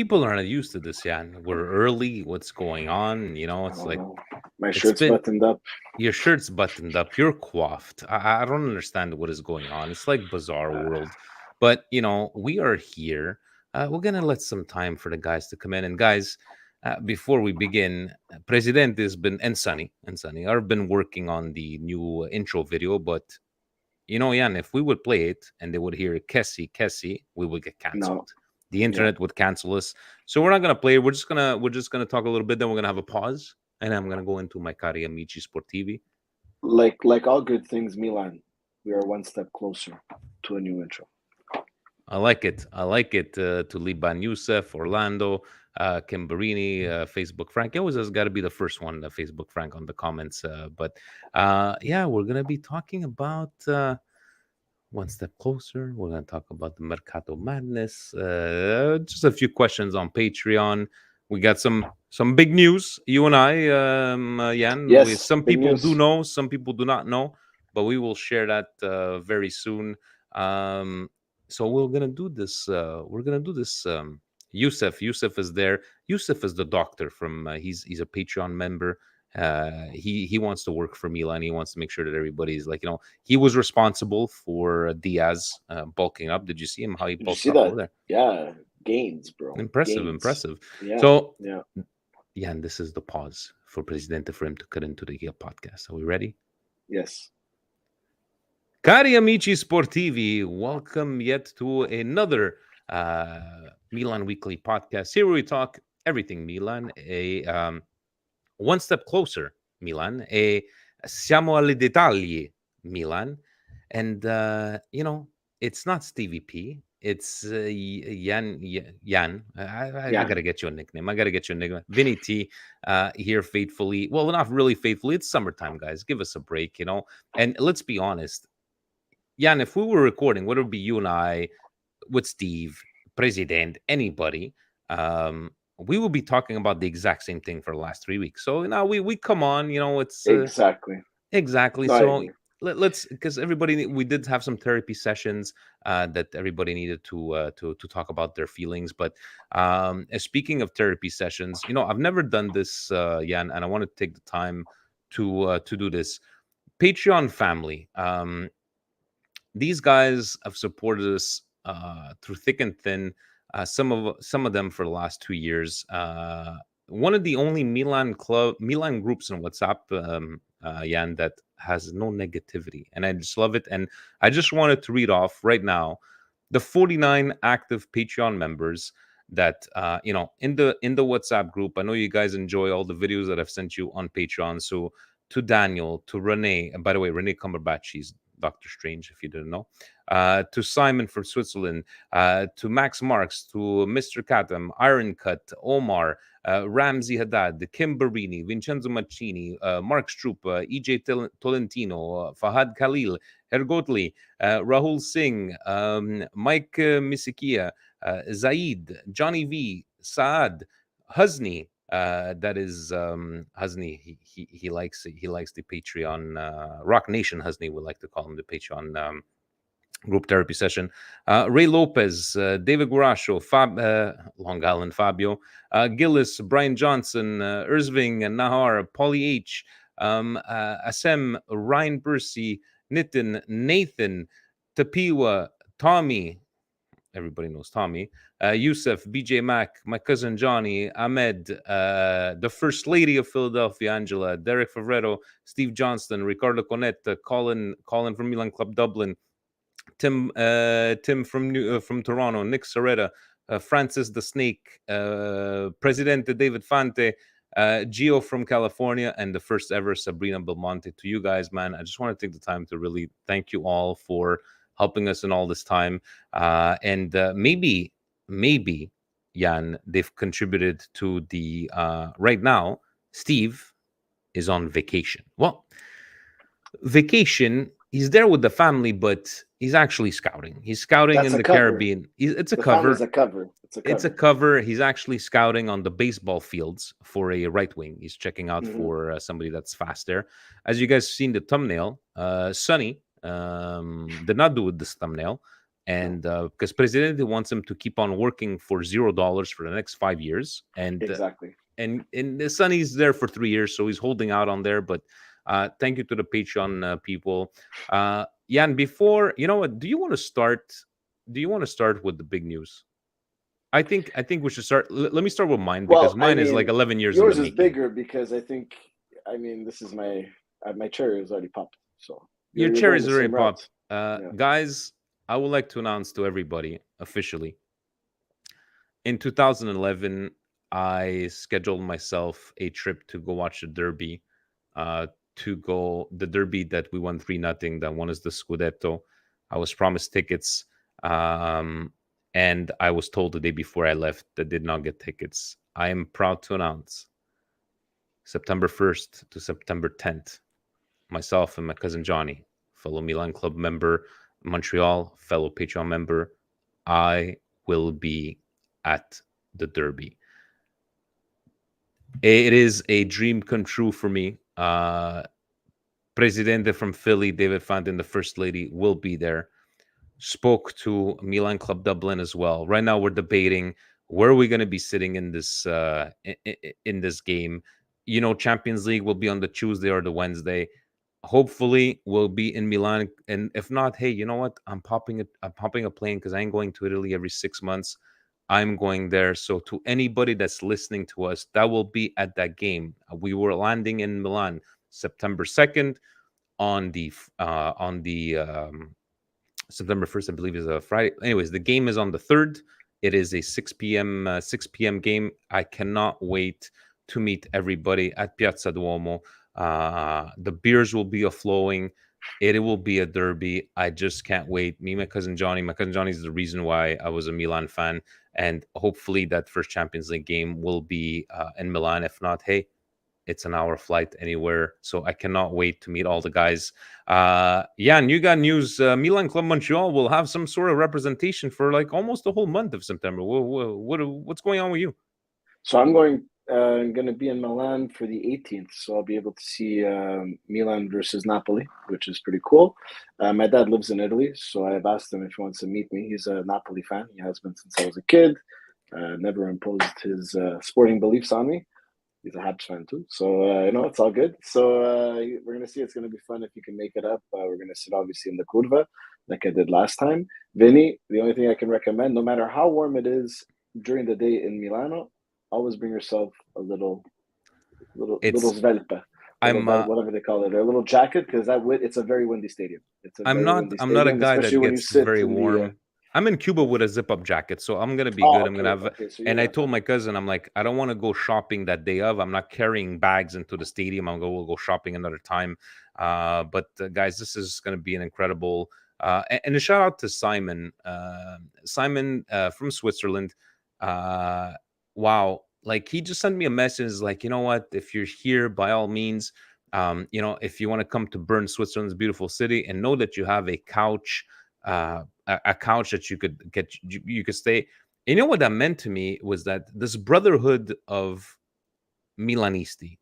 people are not used to this, Jan. We're early. What's going on? I It's don't like know. My it's shirt's been buttoned up. your shirt's buttoned up. You're coiffed. I don't understand what is going on. It's like bizarre world. But we are here. We're gonna let some time for the guys to come in. And guys, before we begin, Presidente has been and Sonny have been working on the new intro video. But Jan, if we would play it and they would hear Kessie, we would get No. canceled. The Yeah. internet would cancel us. So we're not gonna play it. We're just gonna talk a little bit. Then we're gonna have a pause, and I'm gonna go into my Cari Amici Sportivi. Like all good things, Milan, we are one step closer to a new intro. I like it. I like it. To Liban Youssef, Orlando, Kimberini, Facebook Frank. It always has got to be the first one, Facebook Frank, on the comments. But yeah, we're gonna be talking about one step closer. We're gonna talk about the Mercato Madness. Just a few questions on Patreon. We got some big news. You and I, Jan. Yes, Some big people do news. know, some people do not know, but we will share that very soon. Um, so we're gonna do this. We're gonna do this. Yusuf is there. Yusuf is the doctor from. He's a Patreon member. He wants to work for Milan. He wants to make sure that everybody's like he was responsible for Diaz bulking up. Did you see him how he Did you bulked see up over that? there? Yeah, gains, bro. Impressive, Gains. impressive. Yeah, So yeah. yeah, and this is the pause for Presidente for him to cut into the podcast. Are we ready? Yes. Cari amici sportivi, welcome yet to another Milan Weekly podcast. Here we talk everything Milan, a one step closer Milan, a siamo alle dettagli Milan, and it's not Stevie P. It's Yan. I Yeah. gotta get you a nickname. I gotta get you a nickname. Vinny T here faithfully. Well, not really faithfully. It's summertime, guys. Give us a break. And let's be honest, Jan, if we were recording, would it be you and I with Steve, President, anybody? We will be talking about the exact same thing for the last 3 weeks. So now we come on, it's Exactly. exactly. No, I So agree. let's because we did have some therapy sessions that everybody needed to talk about their feelings. But speaking of therapy sessions, I've never done this, Jan, and I want to take the time to do this. Patreon family. These guys have supported us through thick and thin. Some of them for the last 2 years. One of the only Milan groups in WhatsApp, Jan, that has no negativity, and I just love it. And I just wanted to read off right now the 49 active Patreon members that in the WhatsApp group. I know you guys enjoy all the videos that I've sent you on Patreon. So to Daniel, to Renee, and by the way, Renee Cumberbatch, she's Doctor Strange, if you didn't know, to Simon from Switzerland, to Max Marks, to Mr. Katam, Iron Cut, Omar, Ramsey Haddad, Kim Barini, Vincenzo Maccini, Mark Stroop, EJ Tolentino, Fahad Khalil, Hergotli, Rahul Singh, Mike Misikia, Zaid, Johnny V, Saad, Huzni, that is Husney. He likes the Patreon Rock Nation. Husney would like to call him the Patreon group therapy session. Ray Lopez, David Gurasho, Long Island Fabio, Gillis, Brian Johnson, Erzving, Nahar, Polly H, Asem, Ryan Percy, Nitin, Nathan, Tapiwa, Tommy. Everybody knows Tommy, Yusuf, BJ Mack, my cousin Johnny, Ahmed, the First Lady of Philadelphia, Angela, Derek Favretto, Steve Johnston, Ricardo Conetta, Colin from Milan Club Dublin, Tim from Toronto, Nick Soretta, Francis the Snake, Presidente David Fante, Gio from California, and the first ever Sabrina Belmonte. To you guys, man, I just want to take the time to really thank you all for helping us in all this time. And maybe, Jan, they've contributed to the right now. Steve is on vacation. Well, vacation. He's there with the family, but he's actually scouting. He's scouting That's in a the cover. Caribbean. It's a The family's cover. a cover. It's a It's a cover. cover. He's actually scouting on the baseball fields for a right wing. He's checking out Hmm. for somebody that's fast there. As you guys seen the thumbnail, Sonny did not do this thumbnail. and because Presidente wants him to keep on working for $0 for the next 5 years, Exactly. and the Sonny's there for 3 years, so he's holding out on there. But thank you to the Patreon people. Jan, before you know what, do you want to start? Do you want to start with the big news? I think we should start. Let me start with mine because Well, I mine is like mean, 11 years in the yours is making. bigger because I mean, this is my cherry is already popped. So Your you're going cherry's the already same route. popped. Yeah. Guys, I would like to announce to everybody officially. In 2011, I scheduled myself a trip to go watch the Derby. Uh, to go the Derby that we won 3-0. That one is the Scudetto. I was promised tickets, um, and I was told the day before I left that did not get tickets. I am proud to announce September 1st to September 10th. Myself and my cousin Johnny, fellow Milan Club member, Montreal, fellow Patreon member, I will be at the Derby. It is a dream come true for me. Presidente from Philly, David Fountain, the First Lady, will be there. Spoke to Milan Club Dublin as well. Right now, we're debating where are we going to be sitting in this game. You know, Champions League will be on the Tuesday or the Wednesday. Hopefully, we'll be in Milan, and if not, hey, you know what? I'm popping a plane because I ain't going to Italy every 6 months. I'm going there. So, to anybody that's listening to us, that will be at that game. We were landing in Milan September 2nd on the September 1st, I believe, is a Friday. Anyways, the game is on the 3rd. It is a 6 p.m. game. I cannot wait to meet everybody at Piazza Duomo. The beers will be a flowing. It will be a derby. I just can't wait. Me, my cousin Johnny. My cousin Johnny is the reason why I was a Milan fan, and hopefully that first Champions League game will be in Milan. If not, hey, it's an hour flight anywhere. So I cannot wait to meet all the guys. Jan, you got news. Milan Club Montreal will have some sort of representation for like almost the whole month of September. What's going on with you? So I'm going to be in Milan for the 18th. So I'll be able to see Milan versus Napoli, which is pretty cool. My dad lives in Italy, so I've asked him if he wants to meet me. He's a Napoli fan. He has been since I was a kid. Never imposed his sporting beliefs on me. He's a Habs fan too, so it's all good. So we're gonna see. It's gonna be fun if you can make it up. We're gonna sit obviously in the curva, like I did last time. Vinny, the only thing I can recommend, no matter how warm it is during the day in Milano, always bring yourself a little It's svelpa, I'm whatever they call it, or a little jacket, because it's a very windy stadium. It's a I'm very not windy I'm not a stadium, guy especially that when you gets sit very in the. warm. I'm in Cuba with a zip up jacket, so I'm gonna be good. Oh, I'm gonna okay, have okay. So you're and I that told fan. my cousin, I'm like, I don't want to go shopping that day of. I'm not carrying bags into the stadium. We'll go shopping another time. But guys, this is gonna be an incredible and a shout out to Simon. Simon from Switzerland. Uh wow. Like he just sent me a message like, you know what, if you're here, by all means, if you want to come to Bern, Switzerland's beautiful city, and know that you have a couch, a couch that you could get, you could stay. You know what that meant to me was that this brotherhood of Milanisti,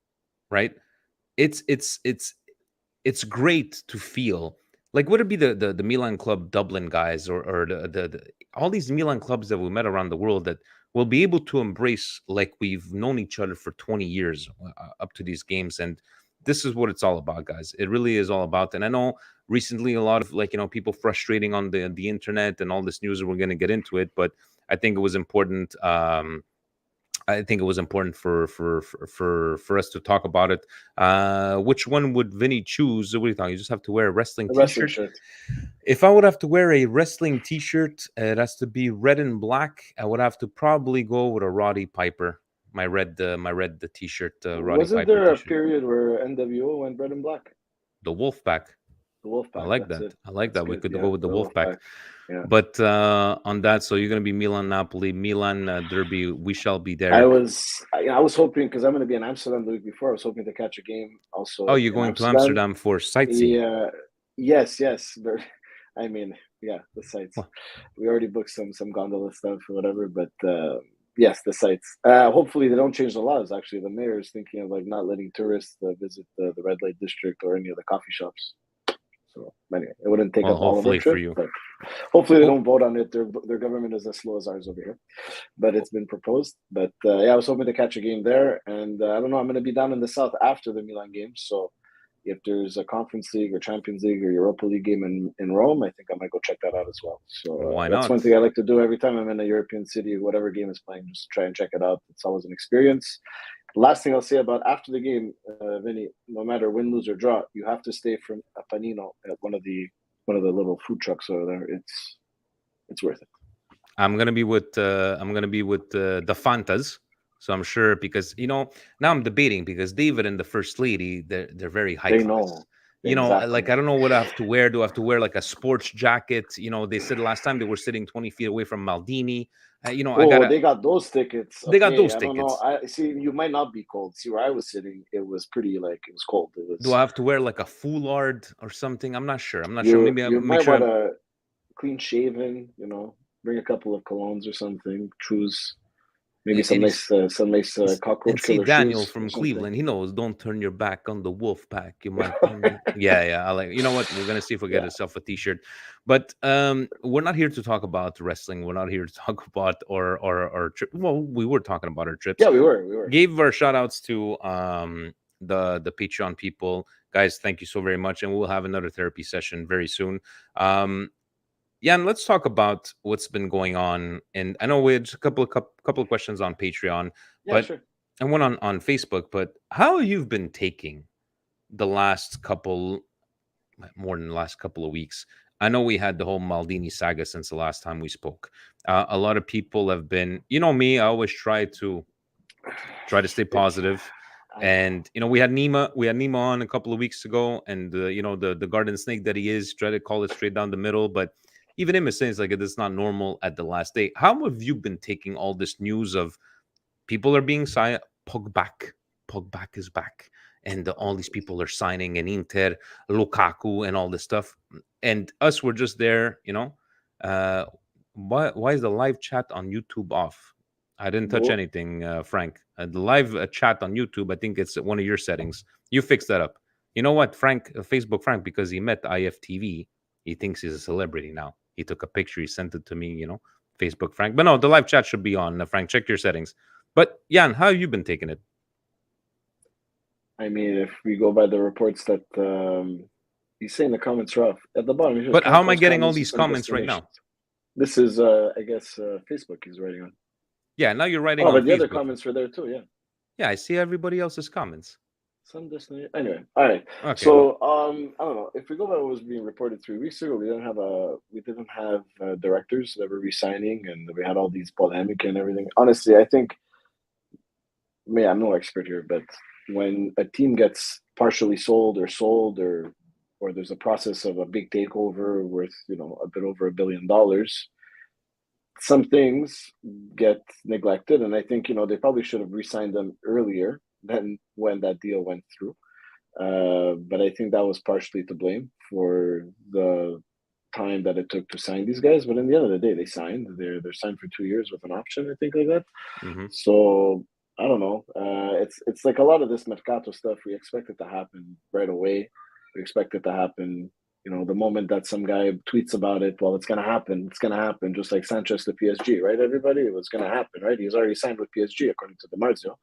right? It's great to feel like would it be the Milan Club Dublin guys or the all these Milan clubs that we met around the world that will be able to embrace like we've known each other for 20 years up to these games. And this is what it's all about, guys. It really is all about. And I know recently a lot of people frustrating on the internet and all this news, and we're going to get into it, but I think it was important. I think it was important for us to talk about it. Which one would Vinny choose? What do you think? You just have to wear a wrestling A wrestling T-shirt. shirt. If I would have to wear a wrestling T-shirt, it has to be red and black. I would have to probably go with a Roddy Piper, my red the T-shirt, Roddy Wasn't Piper there a T-shirt, period where NWO went red and black? the Wolfpack. The I Wolfpack. like That's that. it. I like That's that. We good. could Yeah, go with the the Wolfpack. Wolfpack. Yeah. But on that, so you're going to be Milan Napoli, Milan Derby. We shall be I there. was hoping because I'm going to be in Amsterdam the week before. I was hoping to catch a game Oh, also you're in going to Amsterdam. Amsterdam for sightseeing? Yeah, yes. I mean, yeah, the sites. Well, We already booked some gondola stuff or whatever, but yes, the sites. Hopefully, they don't change the laws. Actually, the mayor is thinking of like not letting tourists visit the red light district or any of the coffee shops. So anyway, it wouldn't take well, up all of our hopefully for trip, you. but Hopefully they Oh, don't vote on it. Their government is as slow as ours over here, but it's been proposed. But yeah, I was hoping to catch a game there, and I don't know. I'm going to be down in the south after the Milan game, so if there's a Conference League or Champions League or Europa League game in Rome, I think I might go check that out as well. So why that's not? one thing I like to do every time I'm in a European city, whatever game is playing, just try and check it out. It's always an experience. Last thing I'll say about after the game, Vinny, no matter win, lose or draw, you have to stay from a panino at one of the little food trucks over there. It's worth it. I'm gonna be with the Fantas. So I'm sure because now I'm debating because David and the First Lady they're very high They class. know exactly. Like I don't know what I have to wear. Do I have to wear like a sports jacket? They said last time they were sitting 20 feet away from Maldini. I Oh, gotta. they got those tickets. They got Okay, those I don't know. tickets. I see. You might not be cold. See where I was sitting, it was pretty like it was cold. It Do was I have to wear like a foulard or something? I'm not sure. I'm not sure. you. Maybe I You make might sure want I'm. to clean shaven. Bring a couple of colognes or something. Choose maybe And some nice and cockroach see killer Daniel shoes or from something. Cleveland. He knows. Don't turn your back on the wolf pack. You might. Yeah, yeah. I like. You know what? We're gonna see if we get Yeah, ourselves a T-shirt. But we're not here to talk about wrestling. We're not here to talk about our trip. Well, we were talking about our trips. yeah. We were. Gave our shout outs to the Patreon people, guys. Thank you so very much, and we'll have another therapy session very soon. Jan, let's talk about what's been going on. And I know we had just a couple of questions on Patreon, Yeah, but sure. and one on Facebook. But how you've been taking the last couple, more than the last couple of weeks? I know we had the whole Maldini saga since the last time we spoke. A lot of people have been, me. I always try to stay It's positive. I know. And we had Nima on a couple of weeks ago, and the garden snake that he is, try to call it straight down the middle. But even him is saying it's like it's not normal at the last day. How have you been taking all this news of people are being signed? Pogba is back, and all these people are signing, and Inter, Lukaku, and all this stuff. And us, we're just there. Uh, why is the live chat on YouTube off? I didn't touch Well, anything, Frank. The live chat on YouTube, I think it's one of your settings. You fix that up. You know what, Frank? Facebook Frank, because he met IFTV, he thinks he's a celebrity now. He took a picture, he sent it to me. Facebook Frank. But no, the live chat should be on. Frank, check your settings. But Jan, how have you been taking it? I mean, if we go by the reports that he's saying the comments are off at the bottom, you But how can't am I post getting all comments to these send comments right now? destinations. This is, I guess, Facebook he's writing on. Yeah, now you're writing Oh, on but the other Facebook. comments were there too. Yeah, Yeah, I see everybody else's comments. some destination. Anyway, all right. Okay, well, So, I don't know. If we go by what was being reported 3 weeks ago, we didn't have directors that were resigning, and we had all these polemic and everything. Honestly, I think. I'm no expert here, but when a team gets partially sold or there's a process of a big takeover worth a bit over $1 billion, some things get neglected, and I think they probably should have re-signed them earlier than when that deal went through. But I think that was partially to blame for the time that it took to sign these guys. But in the end of the day, they signed. They're signed for 2 years with an option, I think, like that. hmm So I don't know. It's like a lot of this Mercato stuff. We expect it to happen right away. We expect it to happen. The moment that some guy tweets about it, well, it's gonna happen. It's gonna happen. Just like Sanchez to PSG, right? Everybody, it was gonna happen, right? He's already signed with PSG, according to Marzio.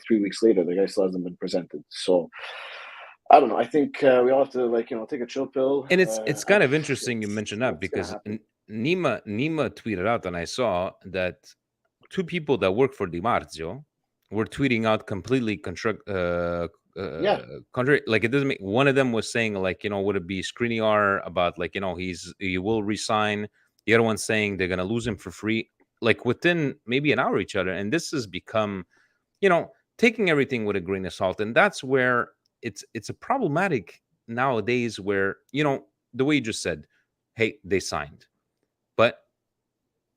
3 weeks later, the guy still hasn't been presented. So I don't know. I think we all have to take a chill pill. And it's kind of interesting you mentioned that It's gonna because happen. Nima tweeted out, and I saw that two people that work for Di Marzio were tweeting out completely Yeah, contrary. Like it doesn't make. One of them was saying like would it be Skriniar about like he will resign. The other one saying they're gonna lose him for free, like within maybe an hour of each other. And this has become taking everything with a grain of salt, and that's where it's a problematic nowadays where the way you just said, hey, they signed, but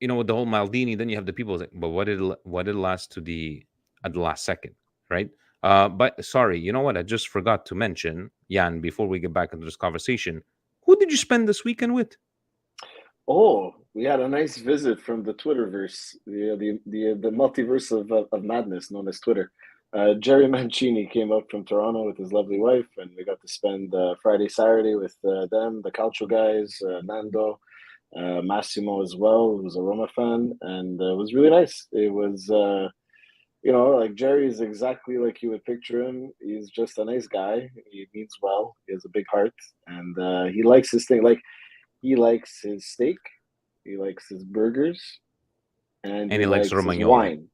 with the whole Maldini, then you have the people saying, but what did it last to the at the last second, right? But sorry, you know what, I just forgot to mention, Jan, before we get back into this conversation, who did you spend this weekend with? Oh, we had a nice visit from the Twitterverse, the multiverse of madness known as Twitter. Jerry Mancini came up from Toronto with his lovely wife, and we got to spend Friday, Saturday with them, the Calcio guys, Nando, Massimo as well, who's a Roma fan, and it was really nice. It was, like Jerry is exactly like you would picture him. He's just a nice guy. He means well. He has a big heart, and he likes his thing. Like he likes his steak, he likes his burgers, and And he he likes likes his Romagnoli. wine.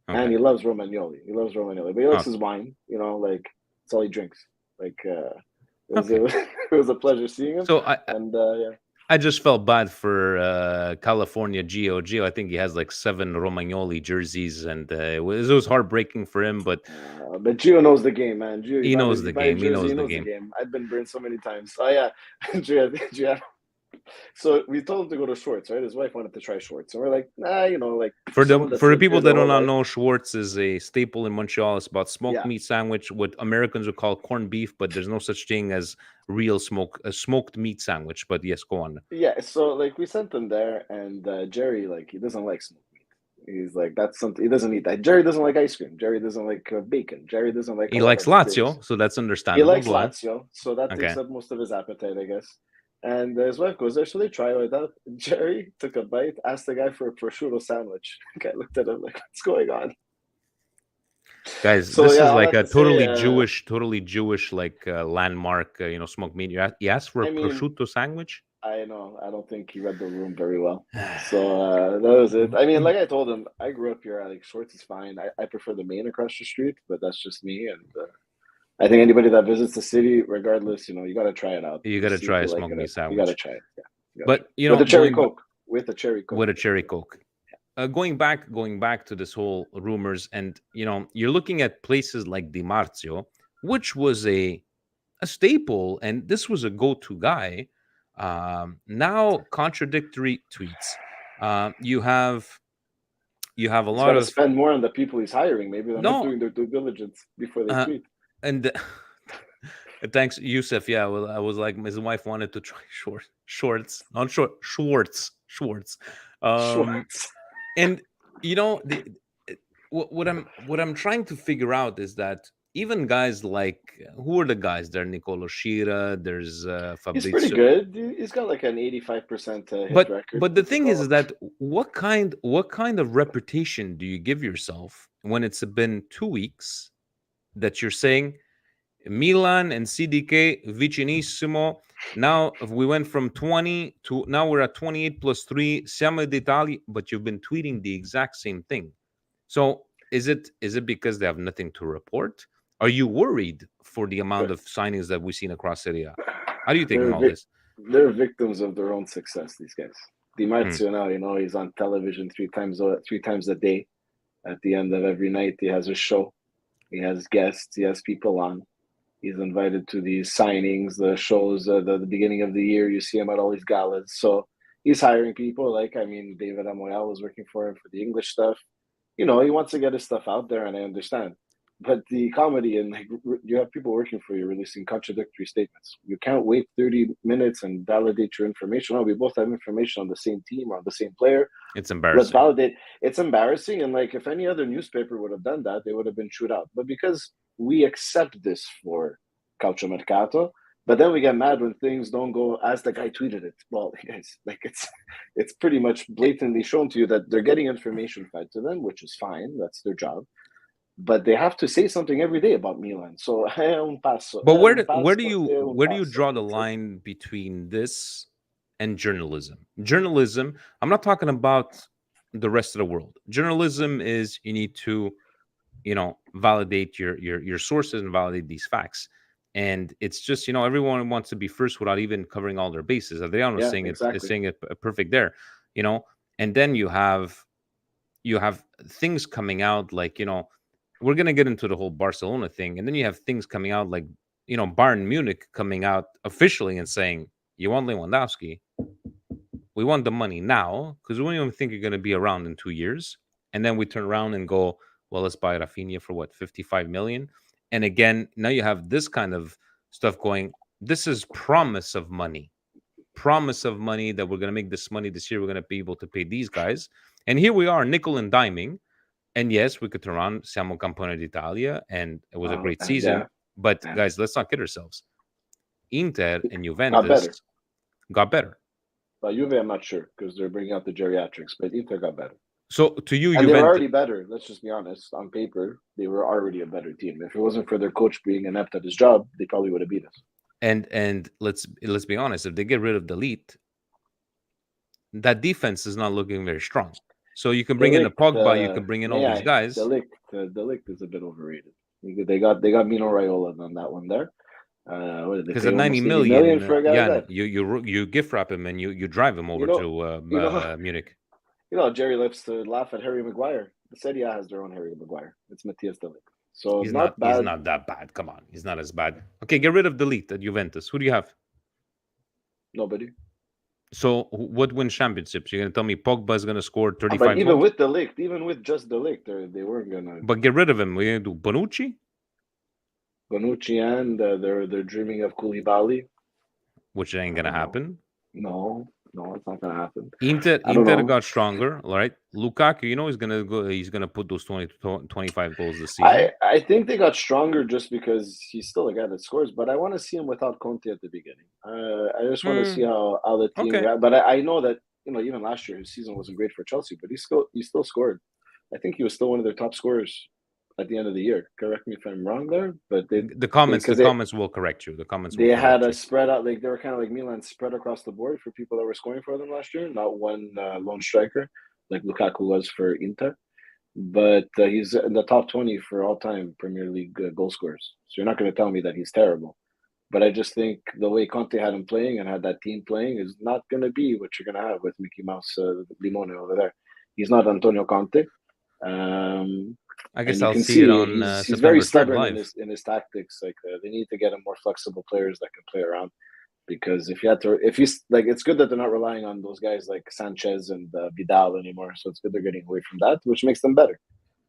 And Okay. he loves Romagnoli. He loves Romagnoli, but he likes Oh, his wine. Like it's all he drinks. Like okay. it was a pleasure seeing him. So I And yeah, I just felt bad for California Gio. I think he has like 7 Romagnoli jerseys, and it was heartbreaking for him. But but Gio knows the game, man. Gio, he knows you the buy a game. He jersey, knows he the knows the game. game. I've been burned so many times. Oh yeah, Gio. So we told him to go to shorts, right? His wife wanted to try shorts, and we're like, nah, like For someone the that's for the lived people here that their do whole not life. know, Schwartz is a staple in Montreal. It's about smoked Yeah, meat sandwich, what Americans would call corned beef, but there's no such thing as real smoked meat sandwich. But yes, go on. yeah. So like we sent him there, and Jerry like he doesn't like smoked meat. He's like that's something he doesn't eat that. Jerry doesn't like ice cream. Jerry doesn't like bacon. Jerry doesn't like a He lot likes of things. Lazio, so that's He understandable. likes Go on. Lazio, so that takes Okay. up most of his appetite, I guess. And his wife goes there, so they try it out. Jerry took a bite, asked the guy for a prosciutto sandwich. The guy looked at him like, "What's going on?" Guys, So this yeah, is all like that a to say, totally Jewish, like landmark, smoked meat. You asked for a I mean, prosciutto sandwich. I know I don't think he read the room very well. So that was it. I mean, like I told him, I grew up here. Like Shorts is fine. I prefer the main across the street, but that's just me. And I think anybody that visits the city, regardless, you got to try it out You got to to see if try a you like smoked it. meat You got to sandwich, try it. Yeah, you got to try but it. With a cherry going coke. With a cherry coke. with a cherry coke. Going back to this whole rumors, and you're looking at places like Di Marzio, which was a staple, and this was a go-to guy. Now contradictory tweets. You have a He's got lot to of spend more on the people he's hiring. Maybe they're not no, doing their due diligence before they uh, tweet. and thanks, Yusuf. Yeah, well, I was like, his wife wanted to try shorts, not Schwartz. Um, Schwartz. and the what I'm trying to figure out is that even guys like, who are the guys there? Nicolo Shira, there's He's pretty Fabrizio. good. He's got like an 85% hit But record. but the It's thing is developed. that what kind of reputation do you give yourself when it's been 2 weeks that you're saying Milan and CDK vicinissimo. Now if we went from 20 to now we're at 28 plus 3. Siamo d'Italia, but you've been tweeting the exact same thing. So is it because they have nothing to report? Are you worried for the amount of signings that we've seen across Serie A? How do you taking They're all this? they're victims of their own success. These guys. Di Hmm. Marzio now, he's on television three times a day. At the end of every night, he has a show. He has guests. He has people on. He's invited to these signings, the shows, the beginning of the year. You see him at all these galas. So he's hiring people. Like, I mean, David Amoyal was working for him for the English stuff. He wants to get his stuff out there, and I understand. But the comedy and like you have people working for you releasing contradictory statements. You can't wait 30 minutes and validate your information. Oh, we both have information on the same team or on the same player. It's Let's embarrassing. validate. It's embarrassing. And like if any other newspaper would have done that, they would have been chewed out. But because we accept this for Calcio Mercato, but then we get mad when things don't go as the guy tweeted it. Well, guys, like it's pretty much blatantly shown to you that they're getting information fed to them, which is fine. That's their job. But they have to say something every day about Milan. So è un passo, But è where un do, where do passo, you è un where do you passo. draw the That's it. line between this and journalism? Journalism, I'm not talking about the rest of the world. Journalism is you need to, validate your sources and validate these facts. And it's just, everyone wants to be first without even covering all their bases. Adriano is Yeah, saying exactly. it perfect there, and then you have things coming out like, we're going to get into the whole Barcelona thing, and then you have things coming out like, Bayern Munich coming out officially and saying, you want Lewandowski, we want the money now because we don't even think you're going to be around in 2 years. And then we turn around and go, well, let's buy Rafinha for what, 55 million. And again, now you have this kind of stuff going. This is promise of money that we're going to make this money this year. We're going to be able to pay these guys. And here we are, nickel and diming. And yes, we could turn around Siamo Campione d'Italia, and it was a great And season. But yeah, guys, let's not kid ourselves. Inter and got better. Juventus got better. Juve, I'm not sure because they're bringing out the geriatrics, but Inter got better. So to you, And they were Juventus, already better. Let's just be honest. On paper, they were already a better team. If it wasn't for their coach being inept at his job, they probably would have beat us. and let's be honest, if they get rid of the elite, that defense is not looking very strong. So you can bring in a Pogba, you can bring in all these guys. Delict is a bit overrated. They got Mino Raiola on that one there. What did they Because pay? at 90 Almost 80 million million, for a guy like Jan, that. you gift wrap him and you drive him over You know, to you know, Munich. Jerry loves to laugh at Harry Maguire. The Serie A has their own Harry Maguire. It's Matthias Delict. So He's not bad. not that bad. Come on, he's not as bad. Okay, get rid of the elite at Juventus. Who do you have? Nobody. So what wins championships? You're gonna tell me Pogba is gonna score 35 But even goals? with Delict, even with just Delict, they weren't gonna. But get rid of him. We're gonna do Bonucci, Bonucci and they're dreaming of Koulibaly. which ain't gonna happen. No, it's not gonna happen. Inter I don't know. got stronger, all right. Lukaku, he's gonna go. He's gonna put those 20 to 25 goals this season. I think they got stronger just because he's still a guy that scores. But I want to see him without Conte at the beginning. I just want to see how the team. Okay. But I know that even last year his season wasn't great for Chelsea, but he still scored. I think he was still one of their top scorers at the end of the year. Correct me if I'm wrong there, but the comments will correct you. The comments they had a spread out, like they were kind of like Milan spread across the board for people that were scoring for them last year, not one lone striker like Lukaku was for Inter, but he's in the top 20 for all time Premier League goal scorers. So you're not going to tell me that he's terrible, but I just think the way Conte had him playing and had that team playing is not going to be what you're going to have with Mickey Mouse Limone over there. He's not Antonio Conte. I guess I'll see it on he's very stubborn live. in his tactics. Like they need to get him more flexible players that can play around. Because if he's like, it's good that they're not relying on those guys like Sanchez and Vidal anymore. So it's good they're getting away from that, which makes them better.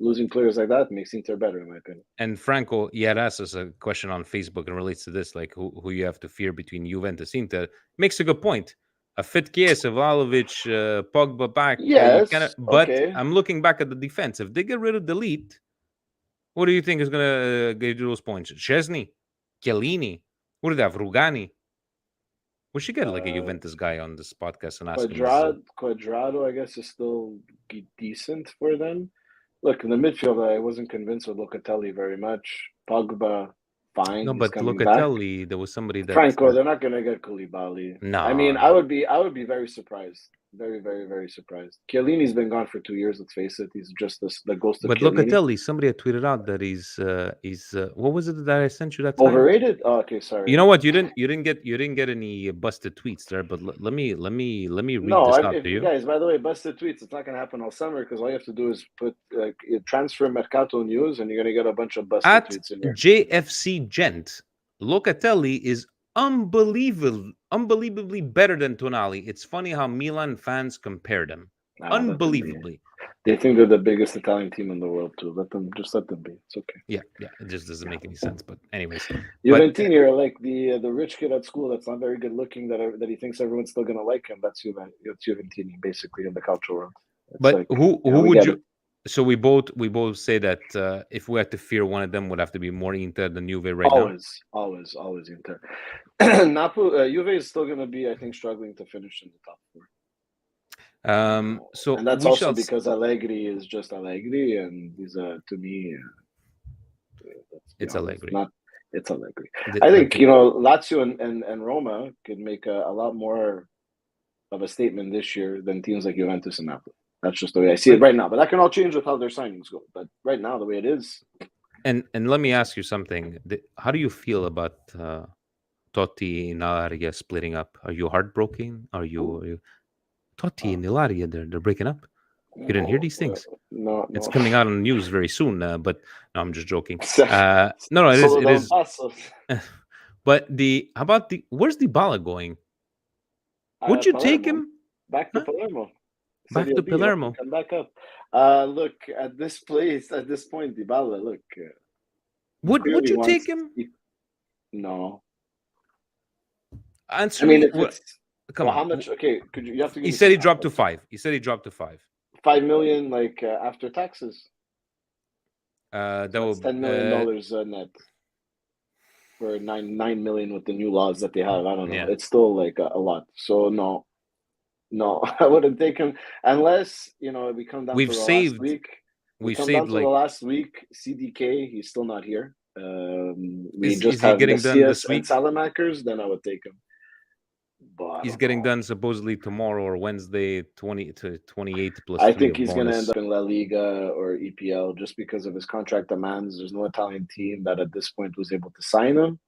Losing players like that makes Inter better, in my opinion. And Franco, he had asked us a question on Facebook and relates to this, like who you have to fear between Juventus Inter. Makes a good point. A fit Chiesa, Vlahovic, Pogba back. Yes, but okay. I'm looking back at the defense. If they get rid of the elite, what do you think is going to get you those points? Szczesny, Chiellini, what do they have? Rugani. We should get like a Juventus guy on this podcast and ask him. Quadrado, I guess, is still decent for them. Look, in the midfield, I wasn't convinced with Locatelli very much. Pogba, fine. No, but Locatelli, there was somebody that Franco, they're not gonna get Koulibaly. No, I mean, I would be very surprised. Very, very, very surprised. Chiellini's been gone for 2 years. Let's face it. He's just the ghost of. But Chiellini. Locatelli, somebody had tweeted out that he's what was it that I sent you that time? Overrated? Oh, okay, sorry. You know what? You didn't get any busted tweets there. But let me read this out to you, guys. By the way, busted tweets. It's not gonna happen all summer because all you have to do is put transfer Mercato news, and you're gonna get a bunch of busted tweets in here. JFC Gent. Locatelli is unbelievably better than Tonali. It's funny how Milan fans compare them. Unbelievably. They think they're the biggest Italian team in the world too. Let them be. It's okay. Yeah. It just doesn't make any sense. But anyways, Juventini are like the rich kid at school that's not very good looking that he thinks everyone's still gonna like him. That's Juventini basically in the cultural world. It's but like, who would you? So we both say that if we had to fear one of them, would have to be more Inter than Juve right now. Always Inter. Juve is still going to be, I think, struggling to finish in the top 4. So and that's also because Allegri is just Allegri, and he's to me, it's Allegri. It's Allegri. I think Lazio and Roma could make a lot more of a statement this year than teams like Juventus and Napoli. That's just the way I see it right now. But that can all change with how their signings go. But right now, the way it is. And let me ask you something. How do you feel about Totti and Ilaria splitting up? Are you heartbroken? Are you Totti and Ilaria? They're breaking up. You didn't hear these things? No. It's coming out on the news very soon. But no, I'm just joking. No, it is. But how about where's Dybala going? Would you take him back to Palermo? Back to Palermo. Come back up. Look, at this point, Dybala, look. Would you take him? No. Answer me. Come on. How much? Okay, you have to. He said he dropped to 5. He said he dropped to 5. 5 million, like after taxes. That was $10 million net. For 9 million with the new laws that they have. I don't know. Yeah. It's still like a lot. So no. No, I wouldn't take him unless we come down to We've the last saved, week. We we've come down saved to the like, last week. CDK, he's still not here. We is just he have getting done Messias this and week? Salamakers. Then I would take him, but I He's don't getting know. done supposedly tomorrow or Wednesday, 20 to 28 plus I 3 think of he's going to end bonus. up in La Liga or EPL just because of his contract demands. There's no Italian team that at this point was able to sign him.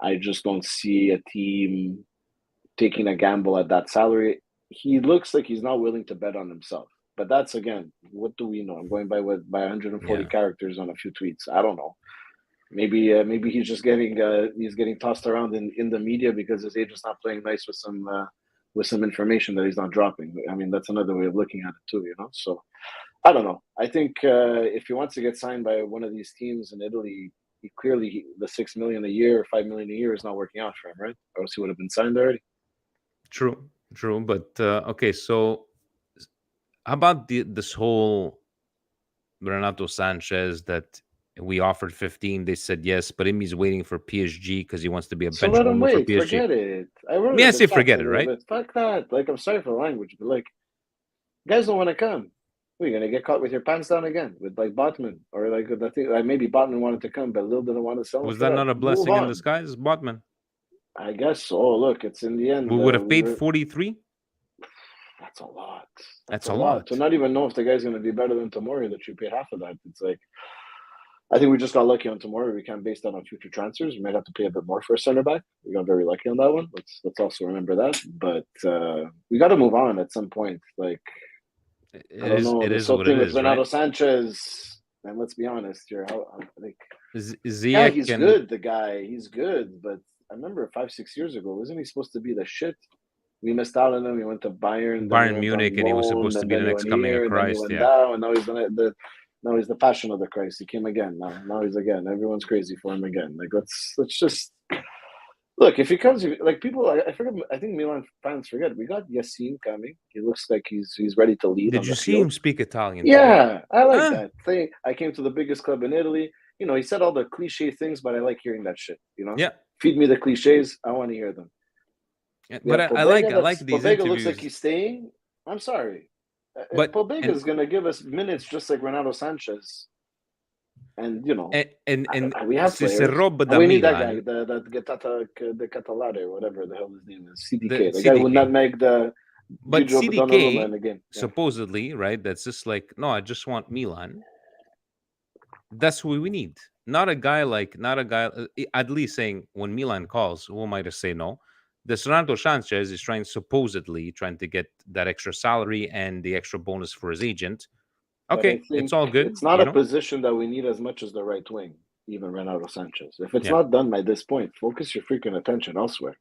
I just don't see a team taking a gamble at that salary. He looks like he's not willing to bet on himself. But that's again, what do we know? I'm going by 140 Yeah. characters on a few tweets. I don't know. Maybe he's just getting tossed around in the media because his agent's not playing nice with some information that he's not dropping. I mean, that's another way of looking at it too. So I don't know. I think if he wants to get signed by one of these teams in Italy, the 6 million a year, 5 million a year is not working out for him, right? Or else he would have been signed already. True, true. But okay, so how about this whole Renato Sanchez that we offered 15? They said yes, but Imi's waiting for PSG because he wants to be a So bench let him warmer for wait. PSG. Forget it. I wrote Me, it I in the say chat forget a it, little right? bit. Fuck that. Like, I'm sorry for the language, but like, guys don't want to come. We're gonna get caught with your pants down again with like Botman or like I think like maybe Botman wanted to come, but Lil didn't want to sell him Was for that that. not a Move blessing in on. disguise, Botman? I guess so. Oh, look, it's in the end. We would have We paid were. 43. That's a lot. That's That's a a lot to lot. not even know if the guy's gonna be better than Tomori that you paid half of that. It's like I think we just got lucky on Tomori. We can't base that on future transfers. We might have to pay a bit more for a center back. We got very lucky on that one. Let's also remember that. But we got to move on at some point. Like I It don't is. know It this is whole what it thing with is, right? Renato Sanchez. And let's be honest here. Like yeah, Ziyech he's and good. The guy, he's good. But I remember 5-6 years ago, wasn't he supposed to be the shit? We missed out on him. He went to Bayern, then he Bayern went Munich, on and he was loan, supposed to and be the then he next went coming of here, and then he Christ. went Yeah, down, and now he's the passion of the Christ. He came again. Now he's again. Everyone's crazy for him again. Like let's just look. If he comes, like people, I forget. I think Milan fans forget. We got Yassin coming. He looks like he's ready to lead did on you the see him field. speak Italian today? Yeah, I like Huh? that thing. I came to the biggest club in Italy. He said all the cliche things, but I like hearing that shit. Yeah. Feed me the cliches. I want to hear them. Yeah, We but have I Pobega. like these Pobega looks like interviews. he's staying. I'm sorry. If But Pobega is gonna give us minutes just like Renato Sanchez, and and we have se si players, roba and da we need that guy, Milan, the Catalare, whatever the hell his name is, the CDK, the guy who CDK. nutmegged But Gigi Donnarumma in CDK the game. Yeah, supposedly, right? That's just like, no, I just want Milan. That's who we need. Not a guy. At least saying when Milan calls, who am I to say no? The Renato Sanchez is supposedly trying to get that extra salary and the extra bonus for his agent. but I Okay, it's think all good, it's not a position that we need as much as the right wing, even Renato Sanchez. If it's Yeah. not done by this point, focus your freaking attention elsewhere,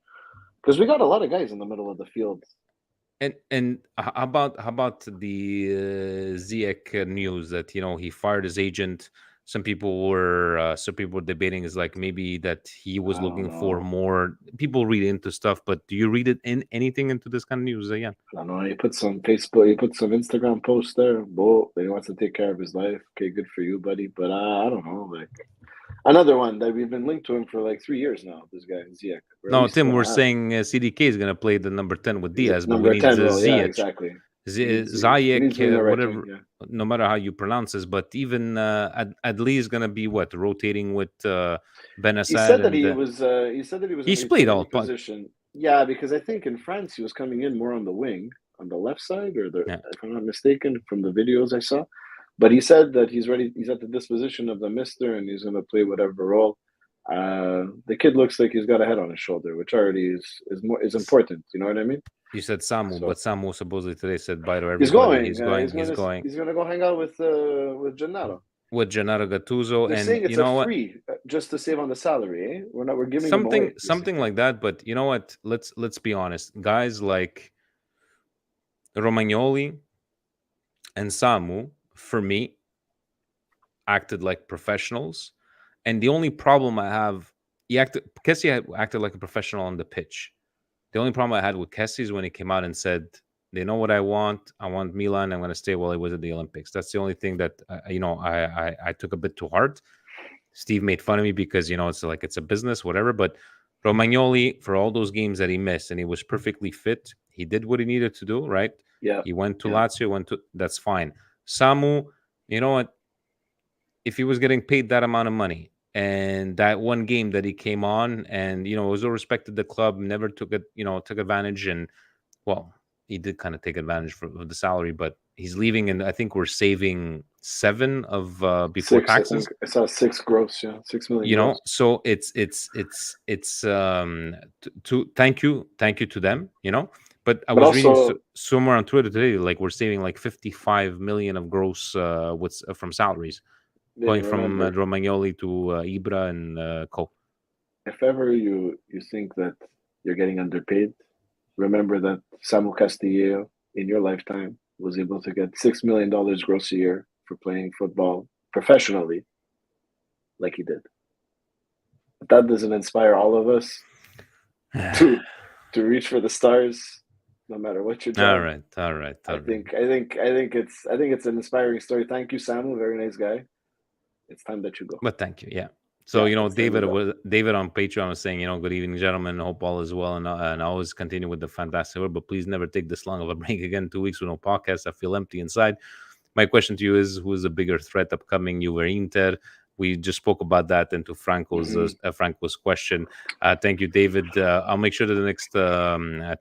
because we got a lot of guys in the middle of the field. And how about the Ziyech news that he fired his agent? Some people were debating is like maybe that he was I don't looking for know. more. People read into stuff, but do you read it in anything into this kind of news? Yeah. I don't know. You put some Facebook, you put some Instagram posts there. Bo, he wants to take care of his life. Okay, good for you, buddy. But I don't know. Like another one that we've been linked to him for like 3 years now. This guy Ziyech, or at No, least two Tim, and we're a half. saying CDK is going to play the number 10 with He's a Diaz, but we number need 10 role. Yeah, Ziyech. exactly. He needs Ziyech. He needs Zayek, to be in the right wing. whatever, Yeah. no matter how you pronounce this, but even Adli is going to be rotating with He Benassad said that and he was. He said that he was going he's to be played playing all. any position. Yeah, because I think in France he was coming in more on the wing, on the left side, or Yeah. if I'm not mistaken, from the videos I saw. But he said that he's ready. He's at the disposition of the mister, and he's going to play whatever role. The kid looks like he's got a head on his shoulder, which already is important. You know what I mean? You said Samu, but So Samu supposedly today said bye to he's everybody. going. He's going. He's He's going to. going He's going to go hang out with Gennaro. with Gennaro Gattuso, They're and saying it's you a know what? free just to save on the salary. Eh? We're giving him Something away. something like that. But you know what? Let's be honest. Guys like Romagnoli and Samu, for me, acted like professionals. And the only problem I have, Kessie acted like a professional on the pitch. The only problem I had with Kessie is when he came out and said, "They know what I want. I want Milan. I'm going to stay while he was at the Olympics." That's the only thing that I took a bit to heart. Steve made fun of me because it's like it's a business, whatever. But Romagnoli, for all those games that he missed, and he was perfectly fit. He did what he needed to do, right? Yeah, He went to yeah, Lazio, that's fine. Samu, you know what? If he was getting paid that amount of money and that one game that he came on and was all respected the club, never took it, took advantage, and well, he did kind of take advantage of the salary, but he's leaving, and I think we're saving seven of before 6. I taxes. think I saw 6 gross. Yeah, 6 million gross. So it's to thank you to them, but I But was reading also, somewhere on Twitter today, like we're saving like 55 million of gross from salaries Vinny, going from remember, Romagnoli to Ibra and Co. if ever you think that you're getting underpaid, remember that Samu Castillo in your lifetime was able to get $6 million gross a year for playing football professionally, like he did. If that doesn't inspire all of us to reach for the stars, no matter what your All job. right, all right, I all right. think I think I think it's an inspiring story. Thank you, Samu. Very nice guy. It's time that you go. But thank you. Yeah. So Yeah, it's time you go. David on Patreon was saying, good evening, gentlemen. Hope all is well, and always continue with the fantastic work. But please never take this long of a break again. 2 weeks with no podcast. I feel empty inside. My question to you is: who is a bigger threat upcoming? You or Inter? We just spoke about that into Mm-hmm. Franco's question. Thank you, David. I'll make sure that the next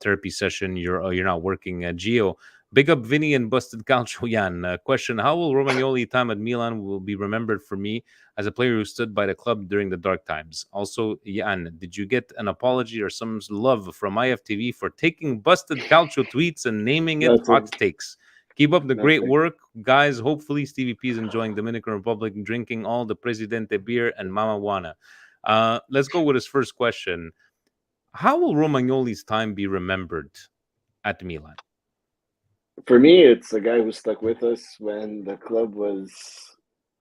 therapy session you're not working. Gio, big up Vinny and busted Calcio Yan. Question: how will Romagnoli time at Milan will be remembered for me as a player who stood by the club during the dark times? Also, Yan, did you get an apology or some love from IFTV for taking busted Calcio tweets and naming it Nothing. hot takes? Keep up the great Nothing. work, guys. Hopefully, Stevie P is enjoying Dominican Republic, drinking all the Presidente beer and Mama Juana. Let's go with his first question. How will Romagnoli's time be remembered at Milan? For me, it's a guy who stuck with us when the club was.